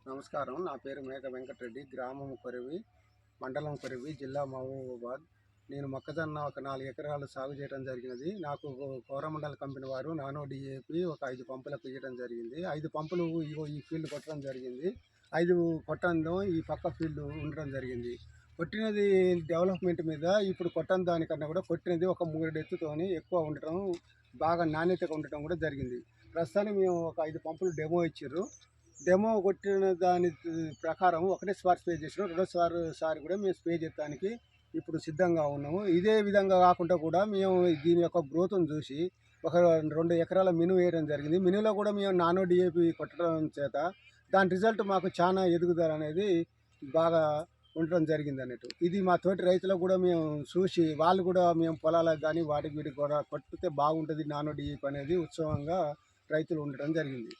నమస్కారం. నా పేరు మేక వెంకటరెడ్డి. గ్రామం కొరివి, మండలం కొరివి, జిల్లా మహబూబాబాద్. నేను మొక్కజొన్న ఒక 4 ఎకరాలు సాగు చేయడం జరిగినది. నాకు కోరమండల్ కంపెనీ వారు నానో డిఏపి ఒక 5 పంపులకు ఇవ్వడం జరిగింది. 5 పంపులు ఈ ఫీల్డ్ కొట్టడం జరిగింది. 5 కొట్టడం ఈ పక్క ఫీల్డ్ ఉండడం జరిగింది. కొట్టినది డెవలప్మెంట్ మీద, ఇప్పుడు కొట్టని దానికన్నా కూడా కొట్టినది ఒక 3 ఎత్తుతోని ఎక్కువ ఉండటం, బాగా నాణ్యతగా ఉండటం కూడా జరిగింది. ప్రస్తుతానికి మేము ఒక 5 పంపులు డెమో ఇచ్చిర్రు. డెమో కొట్టిన దాని ప్రకారం ఒకటే స్ప్రే చేసినాం. రెండోసారి కూడా మేము స్ప్రే చేయడానికి ఇప్పుడు సిద్ధంగా ఉన్నాము. ఇదే విధంగా కాకుండా కూడా మేము దీని యొక్క గ్రోత్ను చూసి ఒక 2 ఎకరాల మినుము వేయడం జరిగింది. మినుములో కూడా మేము నానో డిఏపి కొట్టడం చేత దాని రిజల్ట్ మాకు చాలా ఎదుగుదల అనేది బాగా ఉండడం జరిగింది అన్నట్టు. ఇది మా తోటి రైతులకు కూడా మేము చూసి, వాళ్ళు కూడా మేము పొలాలకు కానీ వాటికి వీటికి కూడా కొట్టితే బాగుంటుంది నానో డిఏపి అనేది ఉత్సవంగా రైతులు ఉండటం జరిగింది.